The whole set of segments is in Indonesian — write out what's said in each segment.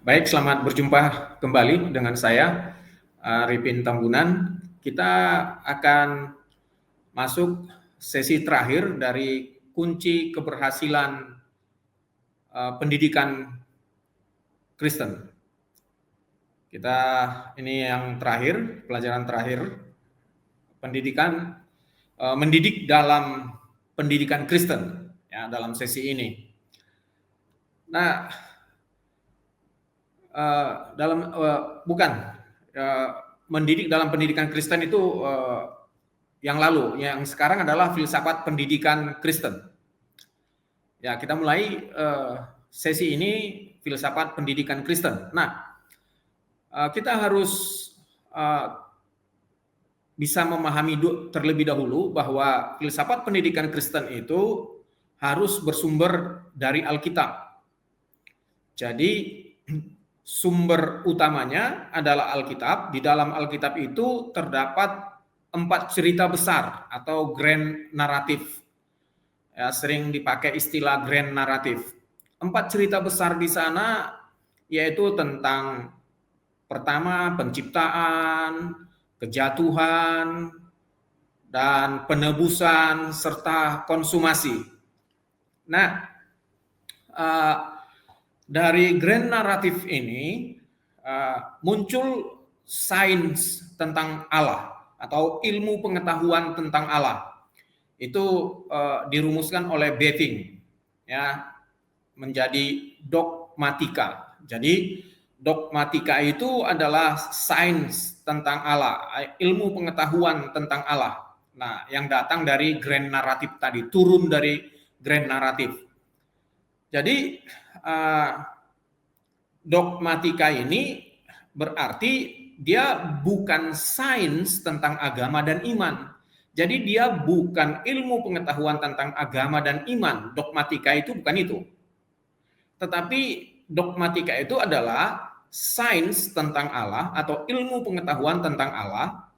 Baik, selamat berjumpa kembali dengan saya, Arifin Tambunan. Kita akan masuk sesi terakhir dari kunci keberhasilan pendidikan Kristen. Kita ini yang terakhir, pelajaran terakhir, pendidikan mendidik dalam pendidikan Kristen ya dalam sesi ini. Nah, mendidik dalam pendidikan Kristen itu yang lalu, yang sekarang adalah filsafat pendidikan Kristen. Ya, kita mulai sesi ini filsafat pendidikan Kristen. Nah, kita harus bisa memahami terlebih dahulu bahwa filsafat pendidikan Kristen itu harus bersumber dari Alkitab. Jadi sumber utamanya adalah Alkitab. Di dalam Alkitab itu terdapat 4 cerita besar atau grand naratif. Ya, sering dipakai istilah grand naratif. 4 cerita besar di sana yaitu tentang pertama penciptaan, kejatuhan, dan penebusan serta konsumasi. Nah, dari grand naratif ini muncul sains tentang Allah atau ilmu pengetahuan tentang Allah. Itu dirumuskan oleh Bavinck ya menjadi dogmatika. Jadi dogmatika itu adalah sains tentang Allah, ilmu pengetahuan tentang Allah. Nah, yang datang dari grand naratif tadi, turun dari grand naratif. Jadi dogmatika ini berarti dia bukan sains tentang agama dan iman. Jadi dia bukan ilmu pengetahuan tentang agama dan iman. Dogmatika itu bukan itu. Tetapi dogmatika itu adalah sains tentang Allah atau ilmu pengetahuan tentang Allah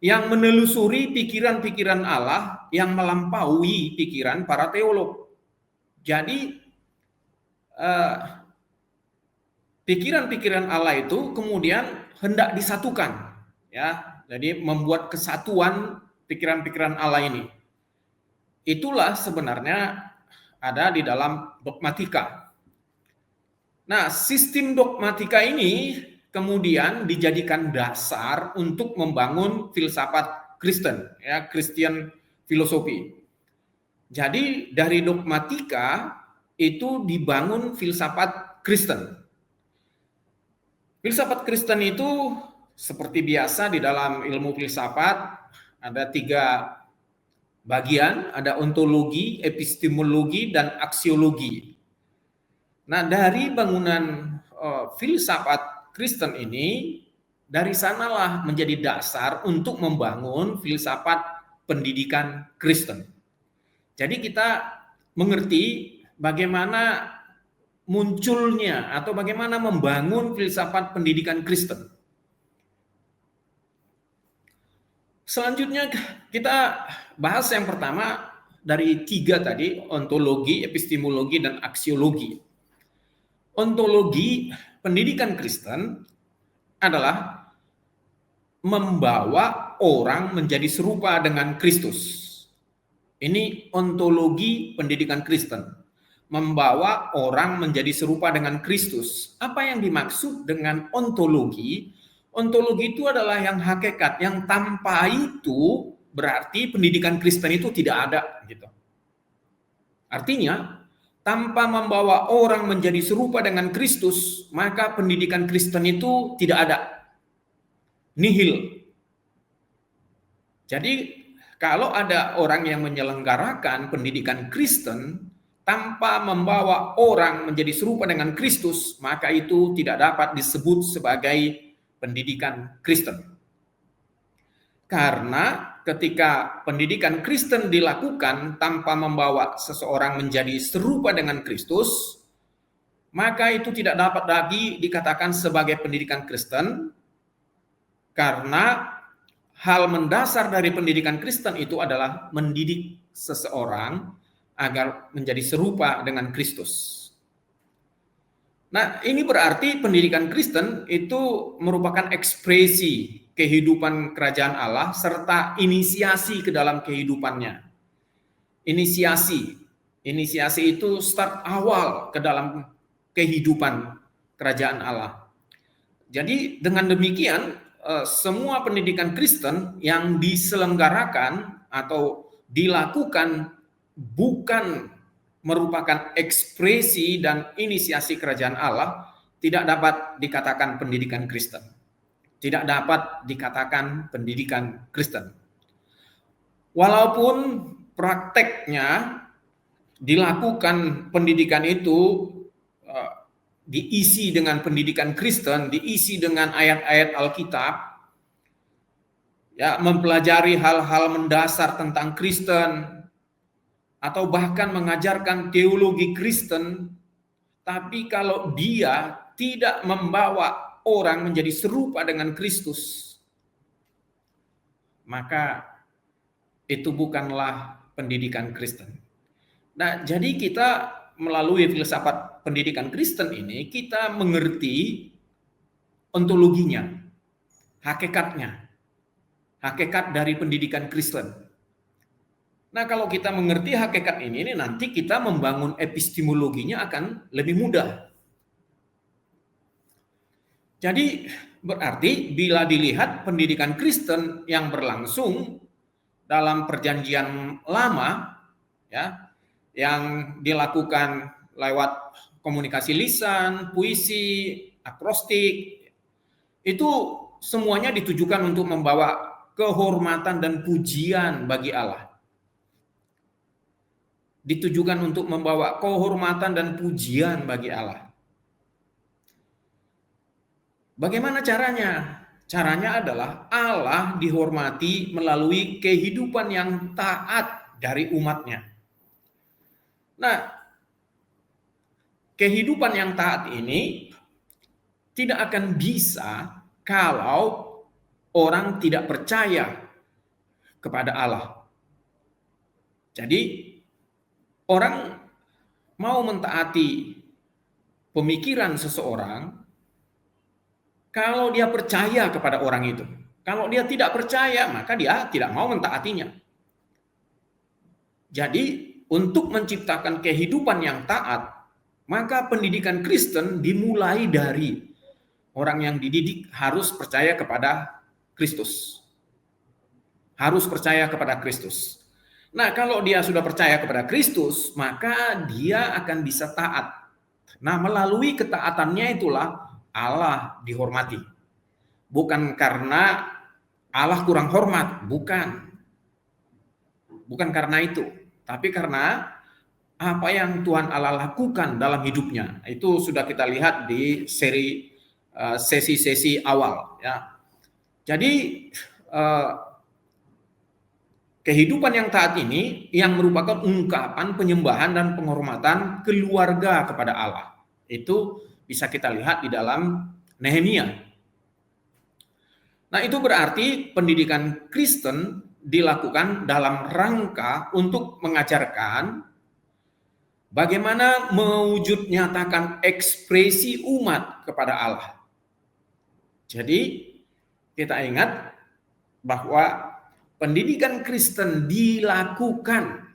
yang menelusuri pikiran-pikiran Allah yang melampaui pikiran para teolog. Jadi pikiran-pikiran Allah itu kemudian hendak disatukan, ya. Jadi membuat kesatuan pikiran-pikiran Allah ini. Itulah sebenarnya ada di dalam dogmatika. Nah, sistem dogmatika ini kemudian dijadikan dasar untuk membangun filsafat Kristen, ya, Christian filosofi. Jadi dari dogmatika itu dibangun filsafat Kristen. Filsafat Kristen itu seperti biasa di dalam ilmu filsafat ada 3 bagian, ada ontologi, epistemologi, dan aksiologi. Nah, dari bangunan filsafat Kristen ini, dari sanalah menjadi dasar untuk membangun filsafat pendidikan Kristen. Jadi kita mengerti bagaimana munculnya atau bagaimana membangun filsafat pendidikan Kristen. Selanjutnya kita bahas yang pertama dari 3 tadi, ontologi, epistemologi, dan aksiologi. Ontologi pendidikan Kristen adalah membawa orang menjadi serupa dengan Kristus. Ini ontologi pendidikan Kristen. Membawa orang menjadi serupa dengan Kristus. Apa yang dimaksud dengan ontologi? Ontologi itu adalah yang hakikat, yang tanpa itu berarti pendidikan Kristen itu tidak ada gitu. Artinya, tanpa membawa orang menjadi serupa dengan Kristus, maka pendidikan Kristen itu tidak ada. Nihil. Jadi, kalau ada orang yang menyelenggarakan pendidikan Kristen tanpa membawa orang menjadi serupa dengan Kristus, maka itu tidak dapat disebut sebagai pendidikan Kristen. Karena ketika pendidikan Kristen dilakukan tanpa membawa seseorang menjadi serupa dengan Kristus, maka itu tidak dapat lagi dikatakan sebagai pendidikan Kristen, karena hal mendasar dari pendidikan Kristen itu adalah mendidik seseorang agar menjadi serupa dengan Kristus. Nah, ini berarti pendidikan Kristen itu merupakan ekspresi kehidupan kerajaan Allah serta inisiasi ke dalam kehidupannya. Inisiasi. Inisiasi itu start awal ke dalam kehidupan kerajaan Allah. Jadi dengan demikian semua pendidikan Kristen yang diselenggarakan atau dilakukan bukan merupakan ekspresi dan inisiasi kerajaan Allah, tidak dapat dikatakan pendidikan Kristen. Tidak dapat dikatakan pendidikan Kristen. Walaupun prakteknya dilakukan pendidikan itu diisi dengan pendidikan Kristen, diisi dengan ayat-ayat Alkitab, ya, mempelajari hal-hal mendasar tentang Kristen, atau bahkan mengajarkan teologi Kristen, tapi kalau dia tidak membawa orang menjadi serupa dengan Kristus, maka itu bukanlah pendidikan Kristen. Nah, jadi kita melalui filsafat pendidikan Kristen ini, kita mengerti ontologinya, hakikatnya, hakikat dari pendidikan Kristen. Nah, kalau kita mengerti hakikat ini nanti kita membangun epistemologinya akan lebih mudah. Jadi berarti bila dilihat pendidikan Kristen yang berlangsung dalam perjanjian lama, ya, yang dilakukan lewat komunikasi lisan, puisi, akrostik, itu semuanya ditujukan untuk membawa kehormatan dan pujian bagi Allah. Ditujukan untuk membawa kehormatan dan pujian bagi Allah. Bagaimana caranya? Caranya adalah Allah dihormati melalui kehidupan yang taat dari umatnya. Nah, kehidupan yang taat ini tidak akan bisa kalau orang tidak percaya kepada Allah. Jadi, orang mau mentaati pemikiran seseorang kalau dia percaya kepada orang itu. Kalau dia tidak percaya, maka dia tidak mau mentaatinya. Jadi, untuk menciptakan kehidupan yang taat, maka pendidikan Kristen dimulai dari orang yang dididik harus percaya kepada Kristus. Harus percaya kepada Kristus. Nah, kalau dia sudah percaya kepada Kristus, maka dia akan bisa taat. Nah, melalui ketaatannya itulah Allah dihormati. Bukan karena Allah kurang hormat, bukan. Bukan karena itu, tapi karena apa yang Tuhan Allah lakukan dalam hidupnya. Itu sudah kita lihat di sesi-sesi awal, ya. Jadi kehidupan yang taat ini yang merupakan ungkapan penyembahan dan penghormatan keluarga kepada Allah. Itu bisa kita lihat di dalam Nehemia. Nah, itu berarti pendidikan Kristen dilakukan dalam rangka untuk mengajarkan bagaimana mewujud nyatakan ekspresi umat kepada Allah. Jadi, kita ingat bahwa pendidikan Kristen dilakukan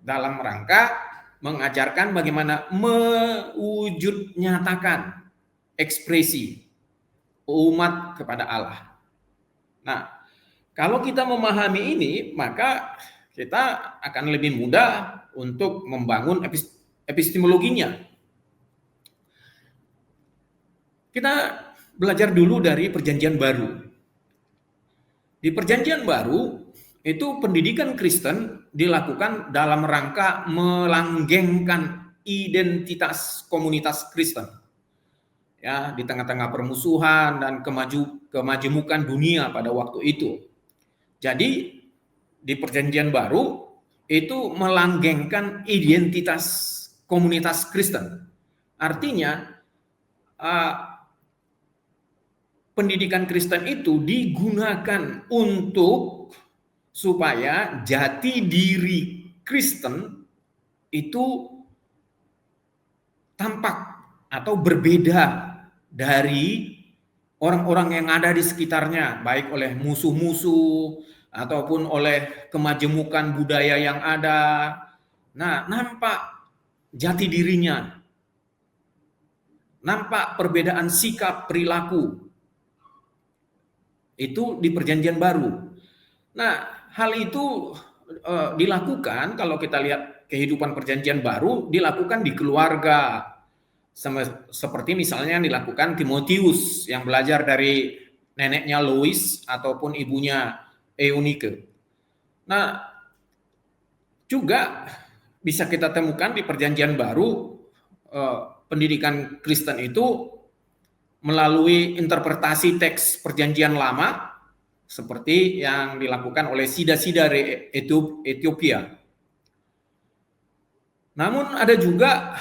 dalam rangka mengajarkan bagaimana mewujud nyatakan ekspresi umat kepada Allah. Nah, kalau kita memahami ini, maka kita akan lebih mudah untuk membangun epistemologinya. Kita belajar dulu dari Perjanjian Baru. Di Perjanjian Baru, itu pendidikan Kristen dilakukan dalam rangka melanggengkan identitas komunitas Kristen. Ya, di tengah-tengah permusuhan dan kemajemukan dunia pada waktu itu. Jadi di Perjanjian Baru itu melanggengkan identitas komunitas Kristen. Artinya pendidikan Kristen itu digunakan untuk supaya jati diri Kristen itu tampak atau berbeda dari orang-orang yang ada di sekitarnya, baik oleh musuh-musuh ataupun oleh kemajemukan budaya yang ada. Nah, nampak jati dirinya, nampak perbedaan sikap perilaku itu di Perjanjian Baru. Nah, hal itu dilakukan kalau kita lihat kehidupan Perjanjian Baru dilakukan di keluarga, seperti misalnya yang dilakukan Timotius yang belajar dari neneknya Lois ataupun ibunya Eunike. Nah, juga bisa kita temukan di Perjanjian Baru pendidikan Kristen itu melalui interpretasi teks Perjanjian Lama seperti yang dilakukan oleh Sida-Sida dari Ethiopia. Namun ada juga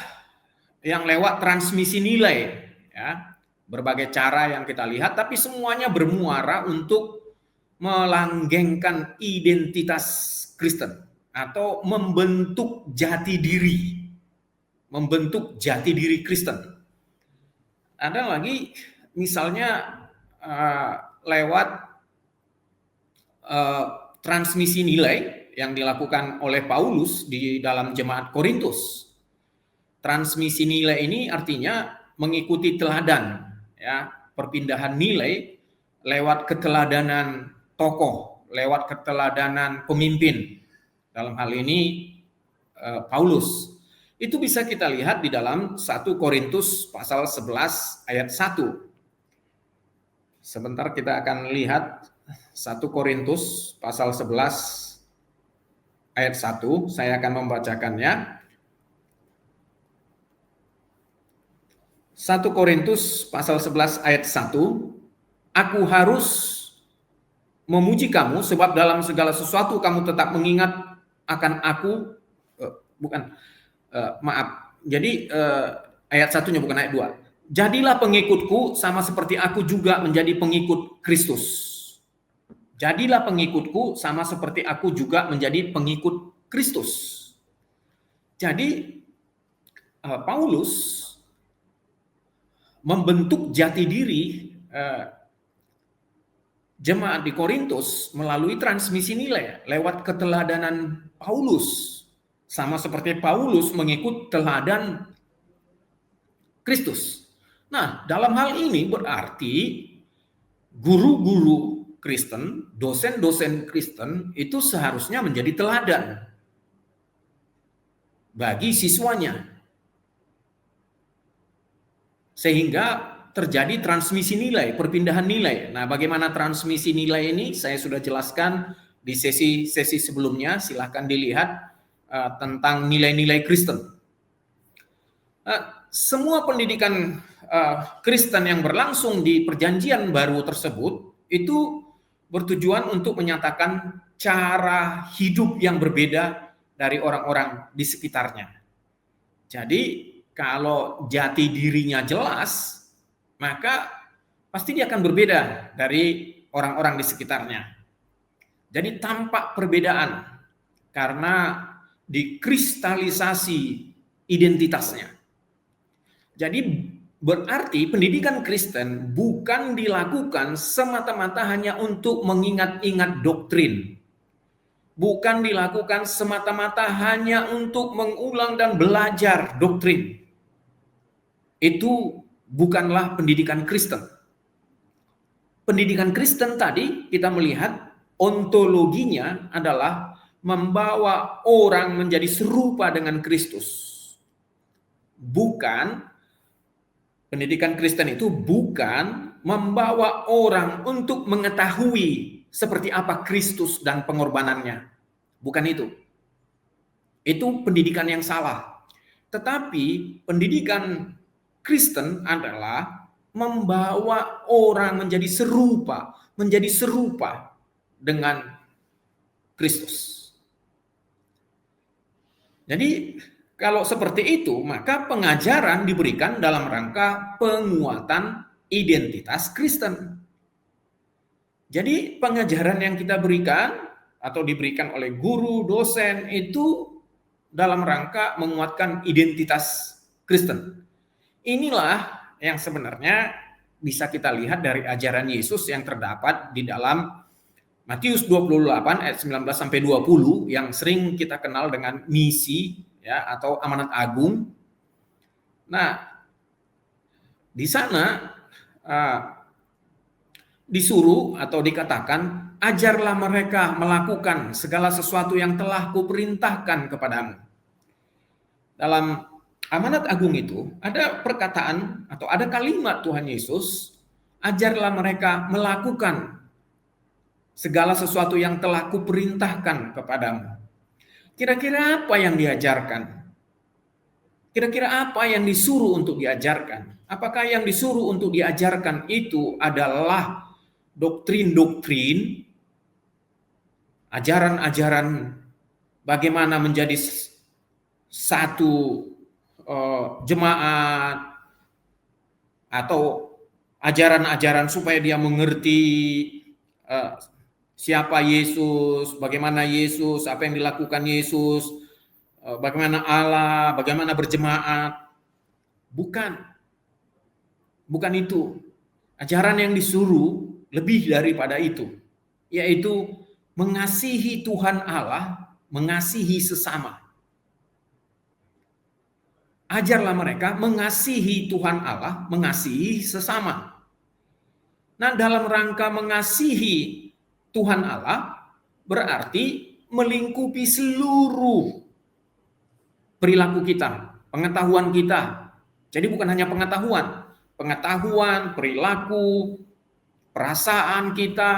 yang lewat transmisi nilai, ya, berbagai cara yang kita lihat, tapi semuanya bermuara untuk melanggengkan identitas Kristen atau membentuk jati diri Kristen. Ada lagi misalnya lewat transmisi nilai yang dilakukan oleh Paulus di dalam jemaat Korintus. Transmisi nilai ini artinya mengikuti teladan, ya, perpindahan nilai lewat keteladanan tokoh, lewat keteladanan pemimpin. Dalam hal ini Paulus. Itu bisa kita lihat di dalam 1 Korintus pasal 11 ayat 1. Sebentar kita akan lihat 1 Korintus pasal 11 ayat 1. Saya akan membacakannya. 1 Korintus pasal 11 ayat 1, aku harus memuji kamu sebab dalam segala sesuatu kamu tetap mengingat akan aku, jadi ayat 1-nya bukan ayat 2. Jadilah pengikutku sama seperti aku juga menjadi pengikut Kristus. Jadilah pengikutku sama seperti aku juga menjadi pengikut Kristus. Jadi Paulus membentuk jati diri jemaat di Korintus melalui transmisi nilai lewat keteladanan Paulus, sama seperti Paulus mengikut teladan Kristus. Nah, dalam hal ini berarti guru-guru Kristen, dosen-dosen Kristen itu seharusnya menjadi teladan bagi siswanya. Sehingga terjadi transmisi nilai, perpindahan nilai. Nah, bagaimana transmisi nilai ini saya sudah jelaskan di sesi sebelumnya, silahkan dilihat tentang nilai-nilai Kristen. Semua pendidikan Kristen yang berlangsung di Perjanjian Baru tersebut itu bertujuan untuk menyatakan cara hidup yang berbeda dari orang-orang di sekitarnya. Jadi kalau jati dirinya jelas, maka pasti dia akan berbeda dari orang-orang di sekitarnya. Jadi tampak perbedaan karena dikristalisasi identitasnya. Jadi berarti pendidikan Kristen bukan dilakukan semata-mata hanya untuk mengingat-ingat doktrin. Bukan dilakukan semata-mata hanya untuk mengulang dan belajar doktrin. Itu bukanlah pendidikan Kristen. Pendidikan Kristen tadi kita melihat ontologinya adalah membawa orang menjadi serupa dengan Kristus. Pendidikan Kristen itu bukan membawa orang untuk mengetahui seperti apa Kristus dan pengorbanannya. Bukan itu. Itu pendidikan yang salah. Tetapi pendidikan Kristen adalah membawa orang menjadi serupa dengan Kristus. Jadi kalau seperti itu, maka pengajaran diberikan dalam rangka penguatan identitas Kristen. Jadi pengajaran yang kita berikan atau diberikan oleh guru, dosen itu dalam rangka menguatkan identitas Kristen. Inilah yang sebenarnya bisa kita lihat dari ajaran Yesus yang terdapat di dalam Matius 28 ayat 19 sampai 20 yang sering kita kenal dengan misi ya atau amanat agung. Nah, di sana disuruh atau dikatakan, ajarlah mereka melakukan segala sesuatu yang telah kuperintahkan kepadamu. Dalam amanat agung itu ada perkataan atau ada kalimat Tuhan Yesus, ajarlah mereka melakukan segala sesuatu yang telah kuperintahkan kepadamu. Kira-kira apa yang diajarkan? Kira-kira apa yang disuruh untuk diajarkan? Apakah yang disuruh untuk diajarkan itu adalah doktrin-doktrin, ajaran-ajaran bagaimana menjadi satu jemaat, atau ajaran-ajaran supaya dia mengerti siapa Yesus, bagaimana Yesus, apa yang dilakukan Yesus, bagaimana Allah, bagaimana berjemaat. Bukan itu. Ajaran yang disuruh lebih daripada itu, yaitu mengasihi Tuhan Allah, mengasihi sesama. Ajarlah mereka mengasihi Tuhan Allah, mengasihi sesama. Nah, dalam rangka mengasihi Tuhan Allah berarti melingkupi seluruh perilaku kita, pengetahuan kita. Jadi bukan hanya pengetahuan, perilaku, perasaan kita,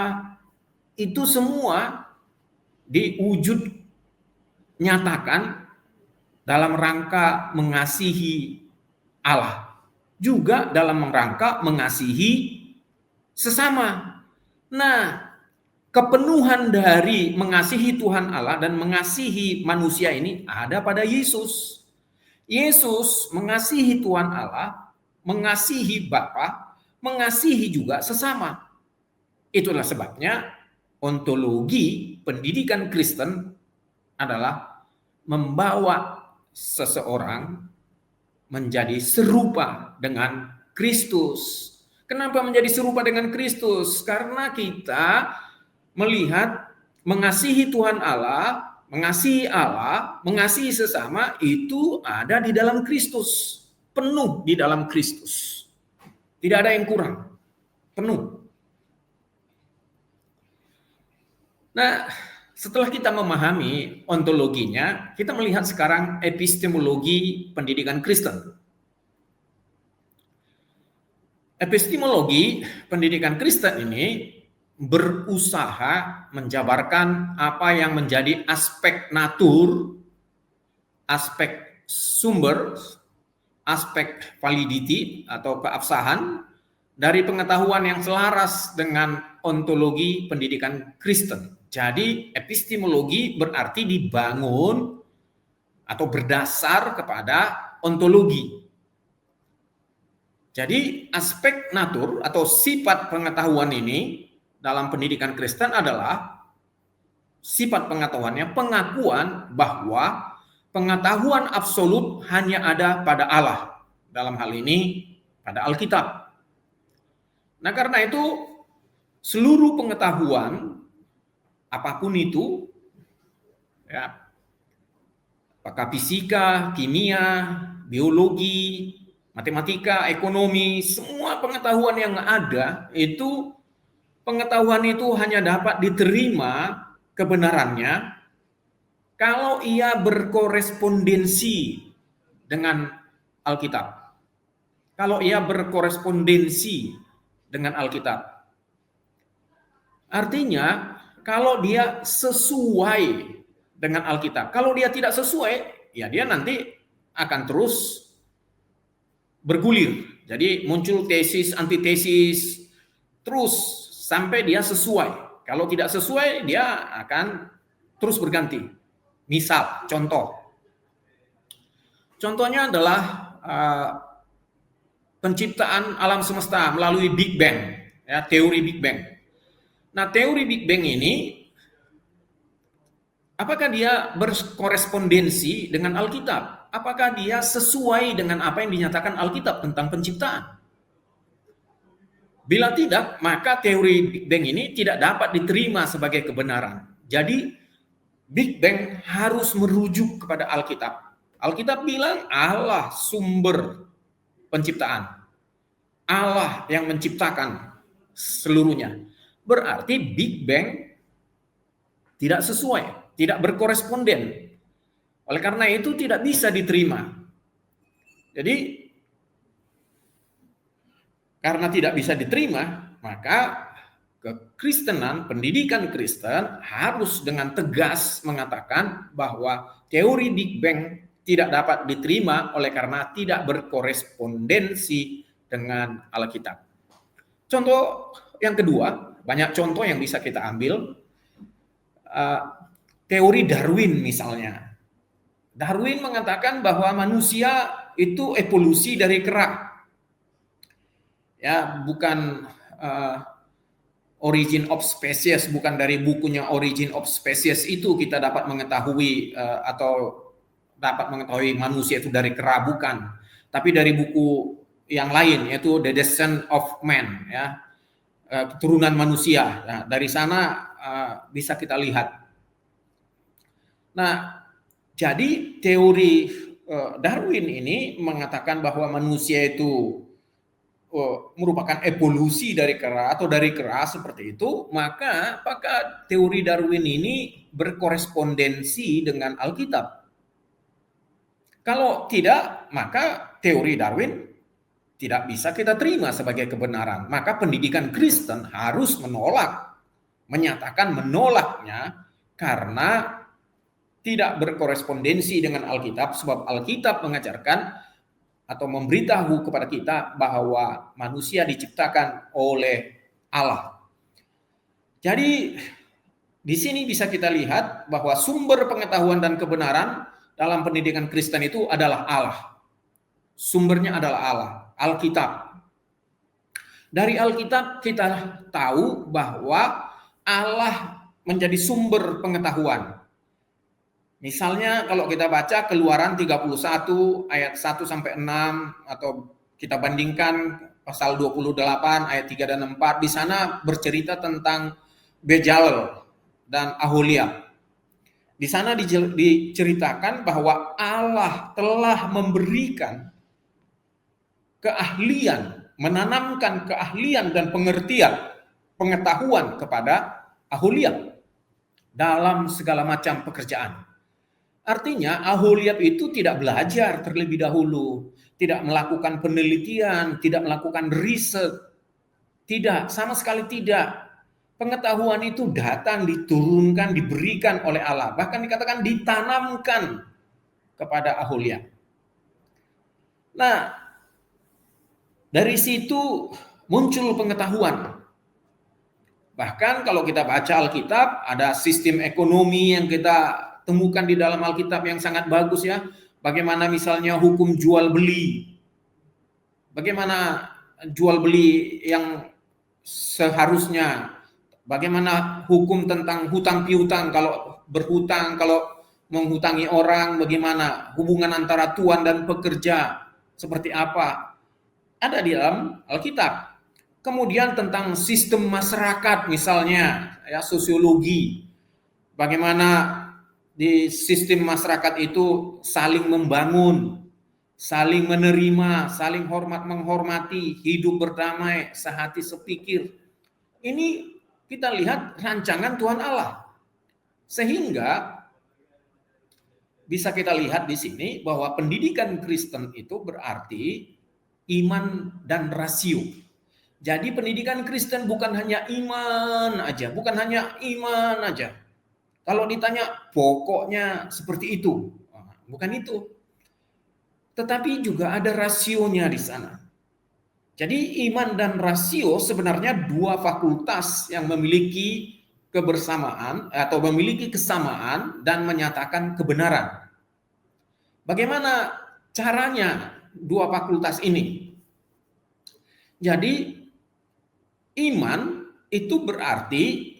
itu semua diwujud nyatakan dalam rangka mengasihi Allah, juga dalam rangka mengasihi sesama. Nah, kepenuhan dari mengasihi Tuhan Allah dan mengasihi manusia ini ada pada Yesus. Yesus mengasihi Tuhan Allah, mengasihi Bapa, mengasihi juga sesama. Itulah sebabnya ontologi pendidikan Kristen adalah membawa seseorang menjadi serupa dengan Kristus. Kenapa menjadi serupa dengan Kristus? Karena kita melihat mengasihi Tuhan Allah, mengasihi sesama itu ada di dalam Kristus, penuh di dalam Kristus. Tidak ada yang kurang, penuh. Nah, setelah kita memahami ontologinya, kita melihat sekarang epistemologi pendidikan Kristen. Epistemologi pendidikan Kristen ini berusaha menjabarkan apa yang menjadi aspek natur, aspek sumber, aspek validity atau keabsahan dari pengetahuan yang selaras dengan ontologi pendidikan Kristen. Jadi epistemologi berarti dibangun atau berdasar kepada ontologi. Jadi aspek natur atau sifat pengetahuan ini dalam pendidikan Kristen adalah sifat pengetahuannya pengakuan bahwa pengetahuan absolut hanya ada pada Allah. Dalam hal ini pada Alkitab. Nah, karena itu seluruh pengetahuan apapun itu, ya, apakah fisika, kimia, biologi, matematika, ekonomi, semua pengetahuan yang ada itu, pengetahuan itu hanya dapat diterima kebenarannya kalau ia berkorespondensi dengan Alkitab. Kalau ia berkorespondensi dengan Alkitab. Artinya, kalau dia sesuai dengan Alkitab. Kalau dia tidak sesuai, ya dia nanti akan terus bergulir. Jadi muncul tesis, antitesis, terus sampai dia sesuai. Kalau tidak sesuai, dia akan terus berganti. Misal, contohnya adalah penciptaan alam semesta melalui Big Bang, ya, teori Big Bang. Nah, teori Big Bang ini Apakah dia berkorespondensi dengan Alkitab? Apakah dia sesuai dengan apa yang dinyatakan Alkitab tentang penciptaan? Bila tidak, maka teori Big Bang ini tidak dapat diterima sebagai kebenaran. Jadi, Big Bang harus merujuk kepada Alkitab. Alkitab bilang Allah sumber penciptaan. Allah yang menciptakan seluruhnya. Berarti Big Bang tidak sesuai, tidak berkoresponden. Oleh karena itu tidak bisa diterima. Jadi karena tidak bisa diterima, maka kekristenan, pendidikan Kristen harus dengan tegas mengatakan bahwa teori Big Bang tidak dapat diterima oleh karena tidak berkorespondensi dengan Alkitab. Contoh yang kedua, banyak contoh yang bisa kita ambil. Teori Darwin misalnya. Darwin mengatakan bahwa manusia itu evolusi dari kera. Ya, bukan Origin of Species, bukan dari bukunya Origin of Species itu kita dapat mengetahui atau dapat mengetahui manusia itu dari kera, bukan. Tapi dari buku yang lain, yaitu The Descent of Man, ya, keturunan manusia. Nah, dari sana bisa kita lihat. Nah, jadi teori Darwin ini mengatakan bahwa manusia itu merupakan evolusi dari kera atau dari kera seperti itu, maka apakah teori Darwin ini berkorespondensi dengan Alkitab? Kalau tidak, maka teori Darwin tidak bisa kita terima sebagai kebenaran. Maka pendidikan Kristen harus menolak, menyatakan menolaknya karena tidak berkorespondensi dengan Alkitab, sebab Alkitab mengajarkan atau memberitahu kepada kita bahwa manusia diciptakan oleh Allah. Jadi di sini bisa kita lihat bahwa sumber pengetahuan dan kebenaran dalam pendidikan Kristen itu adalah Allah. Sumbernya adalah Allah, Alkitab. Dari Alkitab kita tahu bahwa Allah menjadi sumber pengetahuan. Misalnya kalau kita baca Keluaran 31 ayat 1 sampai 6 atau kita bandingkan pasal 28 ayat 3 dan 4, di sana bercerita tentang Bezalel dan Aholiab. Di sana diceritakan bahwa Allah telah memberikan keahlian, menanamkan keahlian dan pengertian, pengetahuan kepada Aholiab dalam segala macam pekerjaan. Artinya Aholiab itu tidak belajar terlebih dahulu, tidak melakukan penelitian, tidak melakukan riset, tidak, sama sekali tidak. Pengetahuan itu datang, diturunkan, diberikan oleh Allah, bahkan dikatakan ditanamkan kepada Aholiab. Nah, dari situ muncul pengetahuan. Bahkan kalau kita baca Alkitab, ada sistem ekonomi yang kita temukan di dalam Alkitab yang sangat bagus, ya. Bagaimana misalnya hukum jual beli. Bagaimana jual beli yang seharusnya. Bagaimana hukum tentang hutang piutang, kalau berhutang, kalau menghutangi orang, bagaimana hubungan antara tuan dan pekerja, seperti apa. Ada di dalam Alkitab. Kemudian tentang sistem masyarakat misalnya, ya, sosiologi. Bagaimana di sistem masyarakat itu saling membangun, saling menerima, saling hormat menghormati, hidup berdamai, sehati sepikir. Ini kita lihat rancangan Tuhan Allah. Sehingga bisa kita lihat di sini bahwa pendidikan Kristen itu berarti iman dan rasio. Jadi pendidikan Kristen bukan hanya iman aja, bukan hanya iman aja. Kalau ditanya pokoknya seperti itu, bukan itu. Tetapi juga ada rasionya di sana. Jadi iman dan rasio sebenarnya dua fakultas yang memiliki kebersamaan atau memiliki kesamaan dan menyatakan kebenaran. Bagaimana caranya dua fakultas ini? Jadi iman itu berarti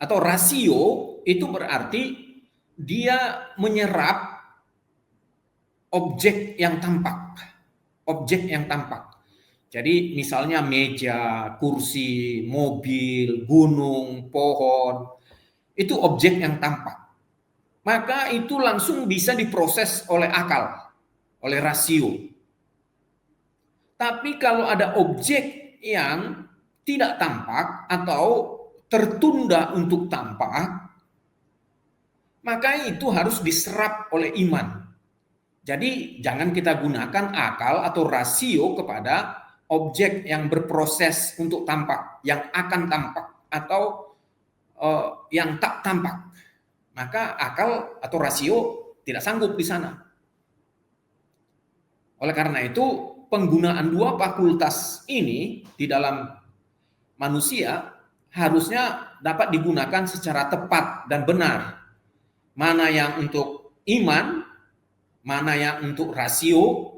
atau rasio itu berarti dia menyerap objek yang tampak. Objek yang tampak. Jadi misalnya meja, kursi, mobil, gunung, pohon, itu objek yang tampak. Maka itu langsung bisa diproses oleh akal, oleh rasio. Tapi kalau ada objek yang tidak tampak atau tertunda untuk tampak, maka itu harus diserap oleh iman. Jadi jangan kita gunakan akal atau rasio kepada objek yang berproses untuk tampak, yang akan tampak atau yang tak tampak. Maka akal atau rasio tidak sanggup di sana. Oleh karena itu, penggunaan dua fakultas ini di dalam manusia harusnya dapat digunakan secara tepat dan benar. Mana yang untuk iman, mana yang untuk rasio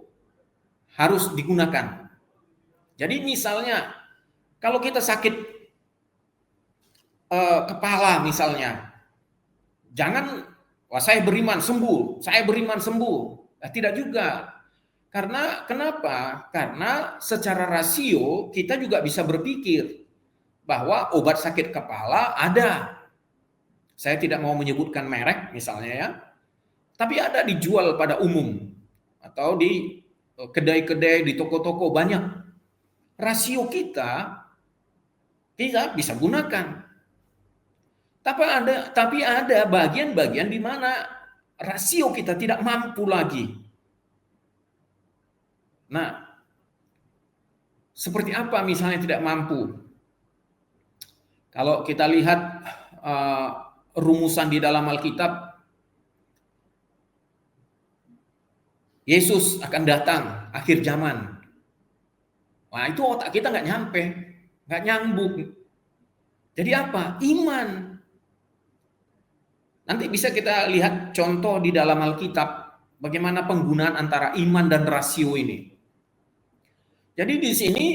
harus digunakan. Jadi misalnya kalau kita sakit kepala misalnya, jangan wah saya beriman sembuh, saya beriman sembuh. Tidak juga. Karena kenapa? Karena secara rasio kita juga bisa berpikir bahwa obat sakit kepala ada. Saya tidak mau menyebutkan merek misalnya ya. Tapi ada dijual pada umum atau di kedai-kedai, di toko-toko banyak. Rasio kita bisa gunakan. Tapi ada bagian-bagian di mana rasio kita tidak mampu lagi. Nah, seperti apa misalnya tidak mampu? Kalau kita lihat rumusan di dalam Alkitab, Yesus akan datang akhir zaman. Wah, itu otak kita nggak nyampe, nggak nyambung. Jadi apa? Iman. Nanti bisa kita lihat contoh di dalam Alkitab bagaimana penggunaan antara iman dan rasio ini. Jadi di sini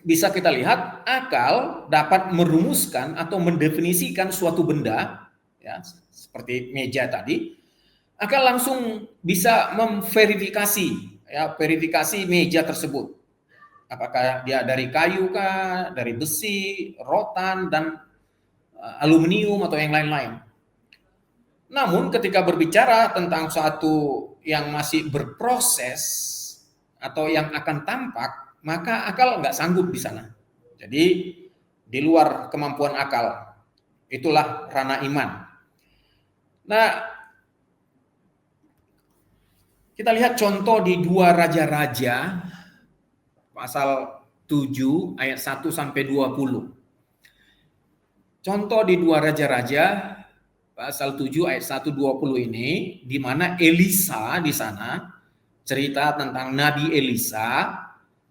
bisa kita lihat akal dapat merumuskan atau mendefinisikan suatu benda, ya, seperti meja tadi. Akal langsung bisa memverifikasi, ya, verifikasi meja tersebut. Apakah dia dari kayu kah, dari besi, rotan, dan aluminium atau yang lain-lain. Namun ketika berbicara tentang suatu yang masih berproses atau yang akan tampak, maka akal nggak sanggup di sana. Jadi di luar kemampuan akal. Itulah ranah iman. Nah, kita lihat contoh di 2 Raja-Raja pasal 7 ayat 1 sampai 20. Contoh di 2 Raja-Raja pasal 7 ayat 1-20 ini, di mana Elisa di sana cerita tentang Nabi Elisa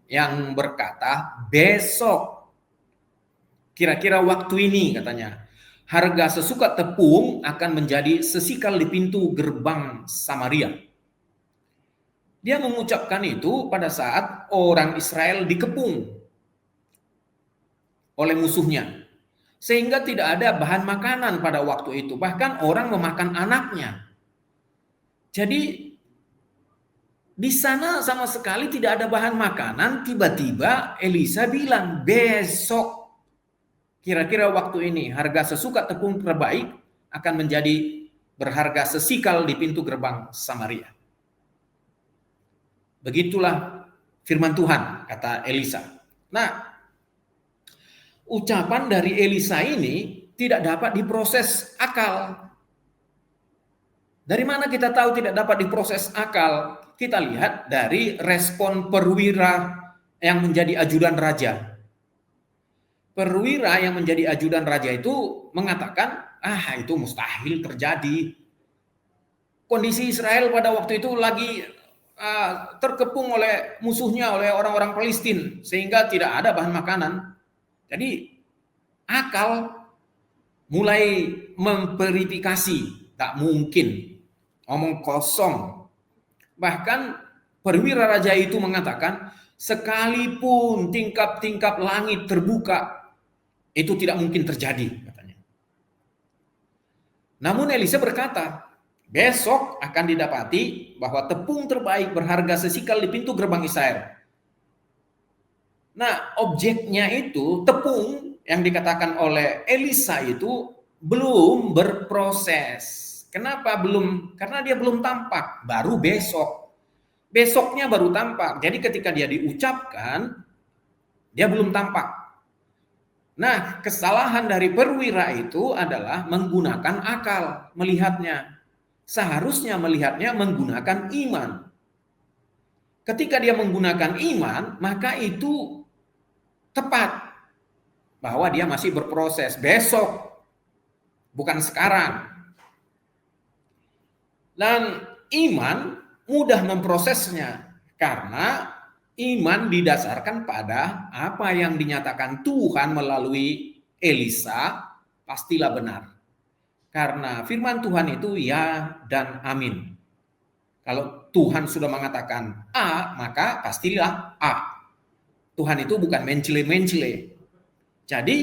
yang berkata, besok kira-kira waktu ini katanya, harga sesukat tepung akan menjadi sesikal di pintu gerbang Samaria. Dia mengucapkan itu pada saat orang Israel dikepung oleh musuhnya. Sehingga tidak ada bahan makanan pada waktu itu. Bahkan orang memakan anaknya. Jadi di sana sama sekali tidak ada bahan makanan. Tiba-tiba Elisa bilang, besok kira-kira waktu ini harga sesukat tepung terbaik akan menjadi berharga sesikal di pintu gerbang Samaria. Begitulah firman Tuhan, kata Elisa. Nah, ucapan dari Elisa ini tidak dapat diproses akal. Dari mana kita tahu tidak dapat diproses akal? Kita lihat dari respon perwira yang menjadi ajudan raja. Perwira yang menjadi ajudan raja itu mengatakan, itu mustahil terjadi. Kondisi Israel pada waktu itu lagi terkepung oleh musuhnya, oleh orang-orang Palestina, sehingga tidak ada bahan makanan. Jadi akal mulai memverifikasi, tak mungkin, omong kosong. Bahkan perwira raja itu mengatakan, sekalipun tingkap-tingkap langit terbuka, itu tidak mungkin terjadi, katanya. Namun Elisa berkata, besok akan didapati bahwa tepung terbaik berharga sesikal di pintu gerbang Israel. Nah, objeknya itu tepung yang dikatakan oleh Elisa itu belum berproses. Kenapa belum? Karena dia belum tampak, baru besok. Besoknya baru tampak. Jadi ketika dia diucapkan, dia belum tampak. Nah, kesalahan dari perwira itu adalah menggunakan akal melihatnya. Seharusnya melihatnya menggunakan iman. Ketika dia menggunakan iman, maka itu tepat bahwa dia masih berproses besok, bukan sekarang. Dan iman mudah memprosesnya karena iman didasarkan pada apa yang dinyatakan Tuhan melalui Elisa, pastilah benar. Karena firman Tuhan itu ya dan amin. Kalau Tuhan sudah mengatakan A, maka pastilah A. Tuhan itu bukan mencele-mencele. Jadi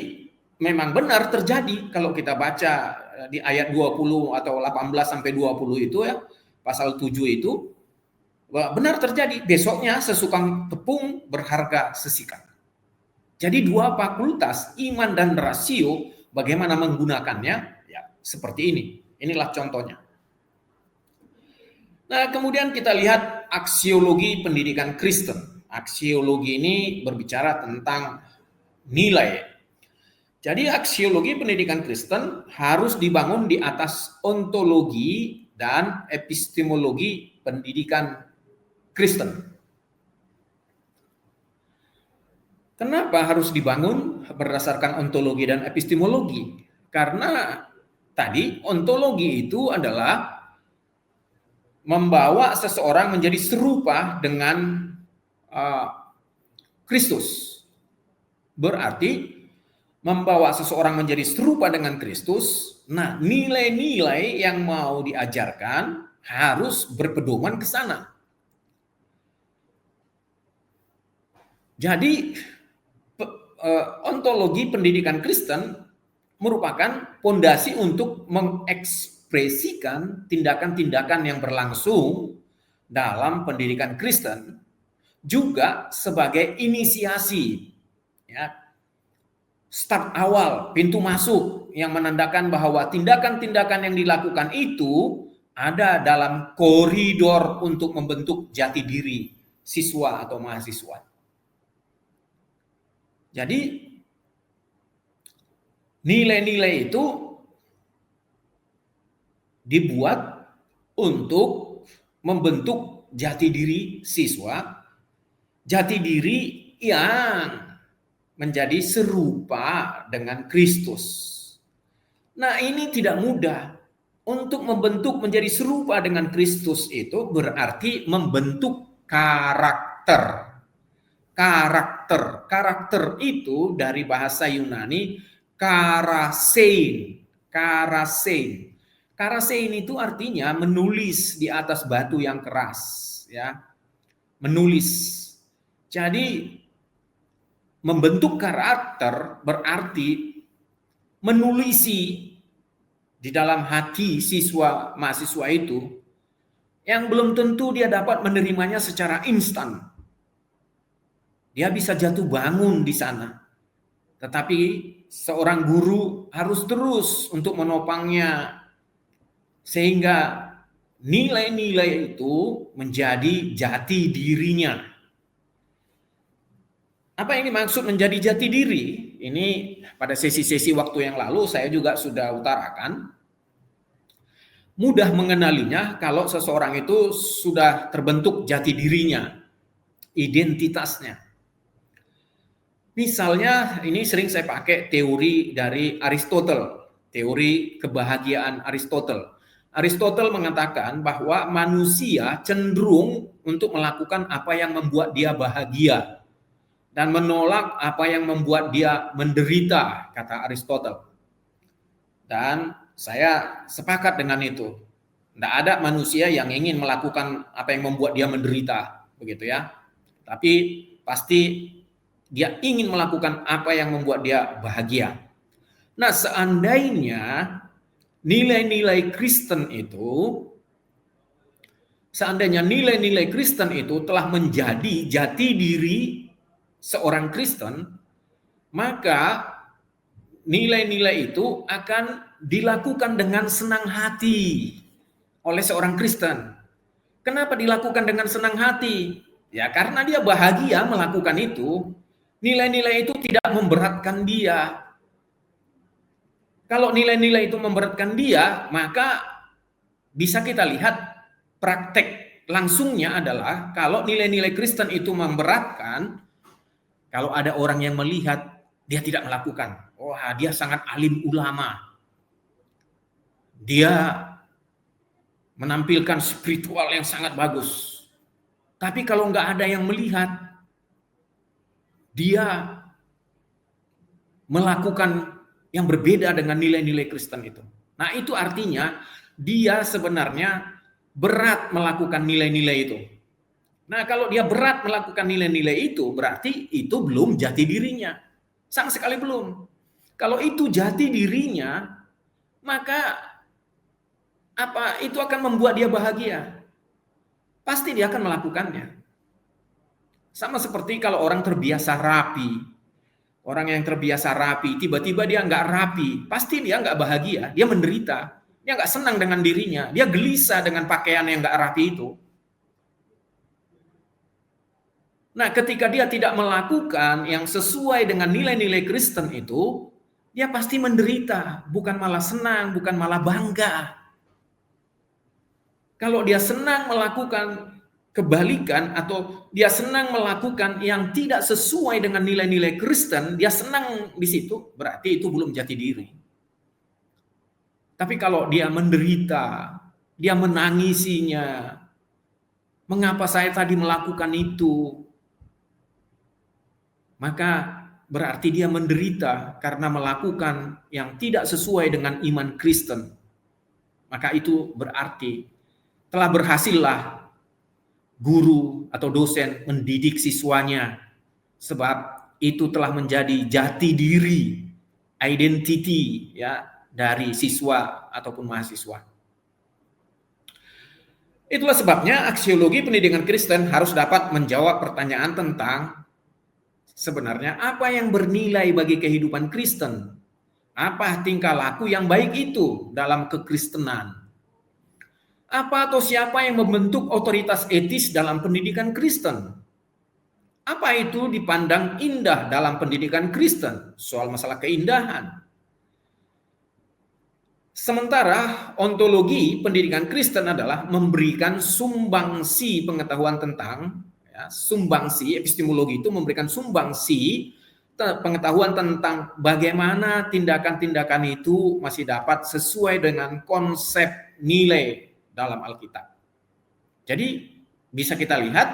memang benar terjadi kalau kita baca di ayat 20 atau 18 sampai 20 itu ya, pasal 7 itu benar terjadi. Besoknya sesukang tepung berharga sesikal. Jadi dua fakultas, iman dan rasio, bagaimana menggunakannya? Ya, seperti ini. Inilah contohnya. Nah, kemudian kita lihat aksiologi pendidikan Kristen. Aksiologi ini berbicara tentang nilai. Jadi aksiologi pendidikan Kristen harus dibangun di atas ontologi dan epistemologi pendidikan Kristen. Kenapa harus dibangun berdasarkan ontologi dan epistemologi? Karena tadi ontologi itu adalah membawa seseorang menjadi serupa dengan Kristus. Berarti membawa seseorang menjadi serupa dengan Kristus. Nah, nilai-nilai yang mau diajarkan harus berpedoman ke sana. Jadi ontologi pendidikan Kristen merupakan fondasi untuk mengekspresikan tindakan-tindakan yang berlangsung dalam pendidikan Kristen, juga sebagai inisiasi, ya, start awal, pintu masuk yang menandakan bahwa tindakan-tindakan yang dilakukan itu ada dalam koridor untuk membentuk jati diri siswa atau mahasiswa. Jadi nilai-nilai itu dibuat untuk membentuk jati diri siswa, jati diri yang menjadi serupa dengan Kristus. Nah, ini tidak mudah. Untuk membentuk menjadi serupa dengan Kristus itu berarti membentuk karakter. Karakter itu dari bahasa Yunani karasein. Karasein itu artinya menulis di atas batu yang keras, ya. Menulis. Jadi membentuk karakter berarti menulisi di dalam hati siswa mahasiswa itu yang belum tentu dia dapat menerimanya secara instan. Dia bisa jatuh bangun di sana. Tetapi seorang guru harus terus untuk menopangnya sehingga nilai-nilai itu menjadi jati dirinya. Apa yang dimaksud menjadi jati diri? Ini pada sesi-sesi waktu yang lalu saya juga sudah utarakan. Mudah mengenalinya kalau seseorang itu sudah terbentuk jati dirinya, identitasnya. Misalnya ini sering saya pakai teori dari Aristotle, teori kebahagiaan Aristotle. Aristotle mengatakan bahwa manusia cenderung untuk melakukan apa yang membuat dia bahagia dan menolak apa yang membuat dia menderita, kata Aristotle. Dan saya sepakat dengan itu. Tidak ada manusia yang ingin melakukan apa yang membuat dia menderita, begitu ya. Tapi pasti dia ingin melakukan apa yang membuat dia bahagia. Nah, seandainya nilai-nilai Kristen itu, seandainya nilai-nilai Kristen itu telah menjadi jati diri seorang Kristen, maka nilai-nilai itu akan dilakukan dengan senang hati oleh seorang Kristen. Kenapa dilakukan dengan senang hati? Ya karena dia bahagia melakukan itu. Nilai-nilai itu tidak memberatkan dia. Kalau nilai-nilai itu memberatkan dia, maka bisa kita lihat praktek langsungnya adalah kalau nilai-nilai Kristen itu memberatkan, kalau ada orang yang melihat dia tidak melakukan, wah dia sangat alim ulama, dia menampilkan spiritual yang sangat bagus. Tapi kalau nggak ada yang melihat, dia melakukan yang berbeda dengan nilai-nilai Kristen itu. Nah itu artinya dia sebenarnya berat melakukan nilai-nilai itu. Nah kalau dia berat melakukan nilai-nilai itu, berarti itu belum jati dirinya. Sama sekali belum. Kalau itu jati dirinya, maka itu akan membuat dia bahagia. Pasti dia akan melakukannya. Sama seperti kalau orang terbiasa rapi. Orang yang terbiasa rapi, tiba-tiba dia nggak rapi, pasti dia nggak bahagia, dia menderita. Dia nggak senang dengan dirinya, dia gelisah dengan pakaian yang nggak rapi itu. Nah, ketika dia tidak melakukan yang sesuai dengan nilai-nilai Kristen itu, dia pasti menderita, bukan malah senang, bukan malah bangga. Kalau dia senang melakukan kebalikan atau dia senang melakukan yang tidak sesuai dengan nilai-nilai Kristen, dia senang di situ, berarti itu belum jati diri. Tapi kalau dia menderita, dia menangisinya, mengapa saya tadi melakukan itu, maka berarti dia menderita karena melakukan yang tidak sesuai dengan iman Kristen. Maka itu berarti telah berhasillah guru atau dosen mendidik siswanya, sebab itu telah menjadi jati diri, identity ya dari siswa ataupun mahasiswa. Itulah sebabnya aksiologi pendidikan Kristen harus dapat menjawab pertanyaan tentang sebenarnya apa yang bernilai bagi kehidupan Kristen, apa tingkah laku yang baik itu dalam kekristenan. Apa atau siapa yang membentuk otoritas etis dalam pendidikan Kristen? Apa itu dipandang indah dalam pendidikan Kristen? Soal masalah keindahan. Sementara ontologi pendidikan Kristen adalah memberikan sumbangsi pengetahuan tentang, sumbangsi, epistemologi itu memberikan sumbangsi pengetahuan tentang bagaimana tindakan-tindakan itu masih dapat sesuai dengan konsep nilai dalam Alkitab. Jadi bisa kita lihat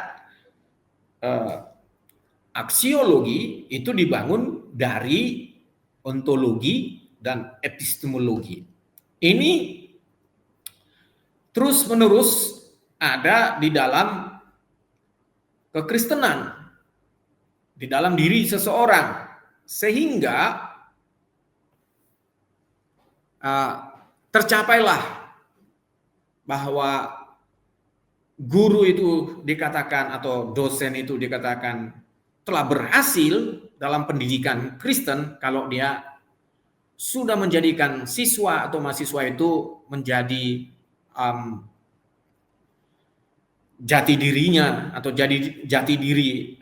aksiologi itu dibangun dari ontologi dan epistemologi. Ini terus-menerus ada di dalam kekristenan, di dalam diri seseorang, sehingga tercapailah bahwa guru itu dikatakan atau dosen itu dikatakan telah berhasil dalam pendidikan Kristen kalau dia sudah menjadikan siswa atau mahasiswa itu menjadi jati dirinya atau jadi jati diri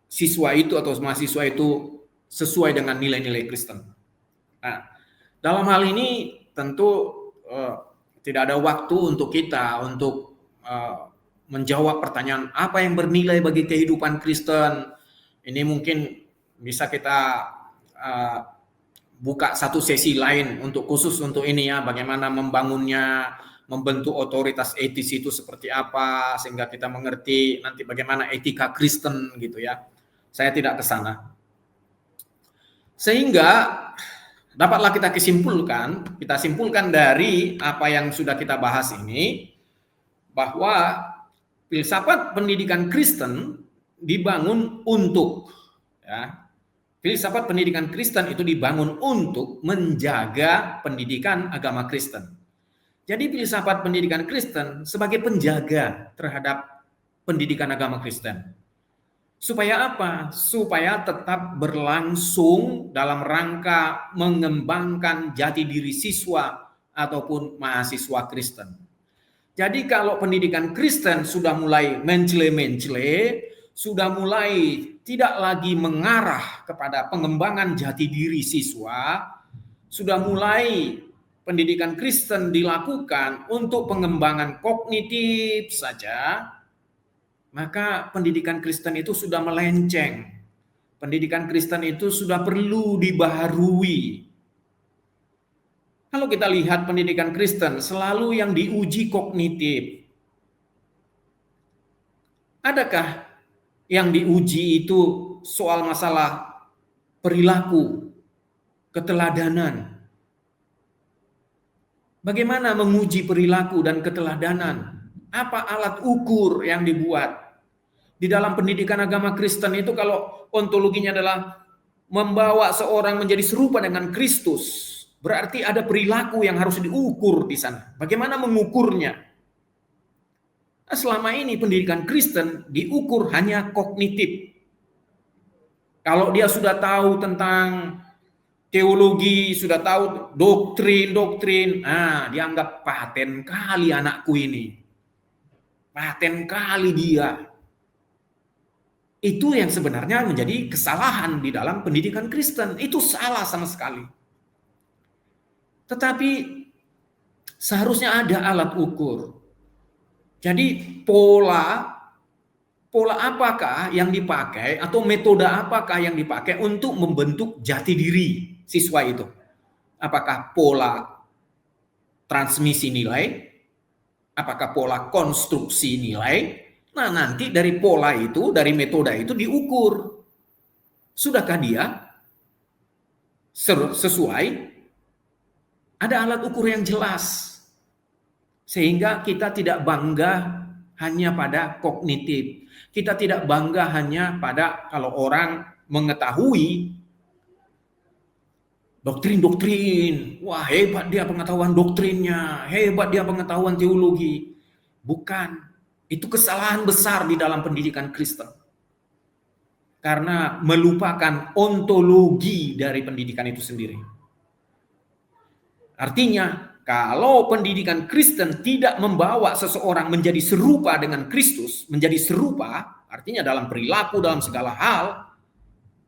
siswa itu atau mahasiswa itu sesuai dengan nilai-nilai Kristen. Nah, dalam hal ini tentu tidak ada waktu untuk kita untuk menjawab pertanyaan apa yang bernilai bagi kehidupan Kristen. Ini mungkin bisa kita buka satu sesi lain untuk khusus untuk ini ya, bagaimana membangunnya, membentuk otoritas etis itu seperti apa sehingga kita mengerti nanti bagaimana etika Kristen gitu ya. Saya tidak ke sana. Sehingga dapatlah kita simpulkan dari apa yang sudah kita bahas ini, bahwa filsafat pendidikan Kristen dibangun untuk ya, Filsafat pendidikan Kristen itu dibangun untuk menjaga pendidikan agama Kristen. Jadi filsafat pendidikan Kristen sebagai penjaga terhadap pendidikan agama Kristen. Supaya apa? Supaya tetap berlangsung dalam rangka mengembangkan jati diri siswa ataupun mahasiswa Kristen. Jadi kalau pendidikan Kristen sudah mulai mencele-mencele, sudah mulai tidak lagi mengarah kepada pengembangan jati diri siswa, sudah mulai pendidikan Kristen dilakukan untuk pengembangan kognitif saja, maka pendidikan Kristen itu sudah melenceng. Pendidikan Kristen itu sudah perlu dibaharui. Kalau kita lihat pendidikan Kristen, selalu yang diuji kognitif. Adakah yang diuji itu soal masalah perilaku, keteladanan? Bagaimana menguji perilaku dan keteladanan? Apa alat ukur yang dibuat? Di dalam pendidikan agama Kristen itu kalau ontologinya adalah membawa seorang menjadi serupa dengan Kristus, berarti ada perilaku yang harus diukur di sana. Bagaimana mengukurnya? Nah, selama ini pendidikan Kristen diukur hanya kognitif. Kalau dia sudah tahu tentang teologi, sudah tahu doktrin, dianggap paten kali anakku ini. Paten kali dia. Itu yang sebenarnya menjadi kesalahan di dalam pendidikan Kristen. Itu salah sama sekali. Tetapi seharusnya ada alat ukur. Jadi pola apakah yang dipakai atau metode apakah yang dipakai untuk membentuk jati diri siswa itu? Apakah pola transmisi nilai? Apakah pola konstruksi nilai? Nah, nanti dari pola itu, dari metode itu diukur. Sudahkah dia sesuai? Ada alat ukur yang jelas. Sehingga kita tidak bangga hanya pada kognitif. Kita tidak bangga hanya pada kalau orang mengetahui doktrin-doktrin. Wah, hebat dia pengetahuan doktrinnya, hebat dia pengetahuan teologi. Bukan. Itu kesalahan besar di dalam pendidikan Kristen. Karena melupakan ontologi dari pendidikan itu sendiri. Artinya, kalau pendidikan Kristen tidak membawa seseorang menjadi serupa dengan Kristus, menjadi serupa, artinya dalam perilaku, dalam segala hal,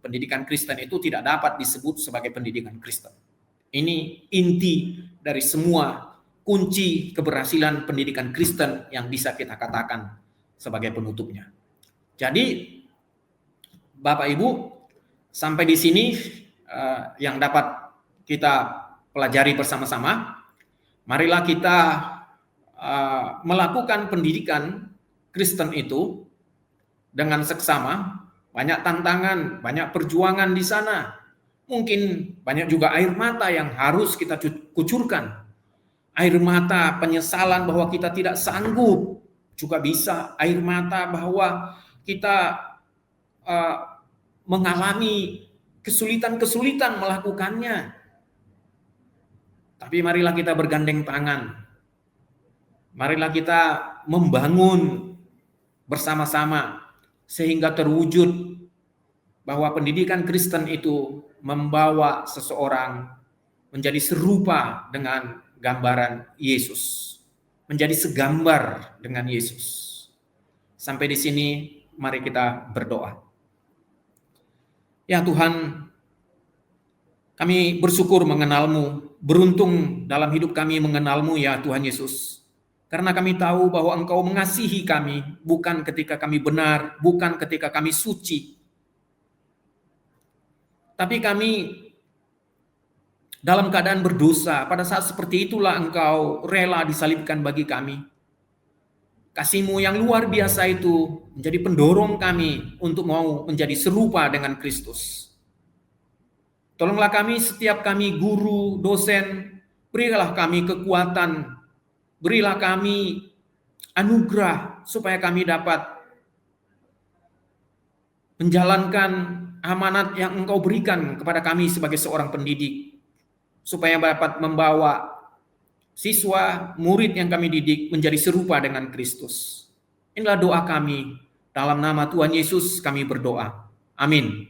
pendidikan Kristen itu tidak dapat disebut sebagai pendidikan Kristen. Ini inti dari semua kunci keberhasilan pendidikan Kristen yang bisa kita katakan sebagai penutupnya. Jadi, Bapak Ibu, sampai di sini yang dapat kita pelajari bersama-sama. Marilah kita melakukan pendidikan Kristen itu dengan seksama. Banyak tantangan, banyak perjuangan di sana. Mungkin banyak juga air mata yang harus kita kucurkan. Air mata penyesalan bahwa kita tidak sanggup, juga bisa air mata bahwa kita mengalami kesulitan-kesulitan melakukannya. Tapi marilah kita bergandeng tangan. Marilah kita membangun bersama-sama sehingga terwujud bahwa pendidikan Kristen itu membawa seseorang menjadi serupa dengan gambaran Yesus, menjadi segambar dengan Yesus. Sampai di sini mari kita berdoa. Ya Tuhan, kami bersyukur mengenal-Mu, beruntung dalam hidup kami mengenal-Mu ya Tuhan Yesus. Karena kami tahu bahwa Engkau mengasihi kami, bukan ketika kami benar, bukan ketika kami suci. Tapi kami dalam keadaan berdosa, pada saat seperti itulah Engkau rela disalibkan bagi kami. Kasih-Mu yang luar biasa itu menjadi pendorong kami untuk mau menjadi serupa dengan Kristus. Tolonglah kami, setiap kami guru, dosen, berilah kami kekuatan, berilah kami anugerah supaya kami dapat menjalankan amanat yang Engkau berikan kepada kami sebagai seorang pendidik, supaya dapat membawa siswa, murid yang kami didik menjadi serupa dengan Kristus. Inilah doa kami. Dalam nama Tuhan Yesus kami berdoa. Amin.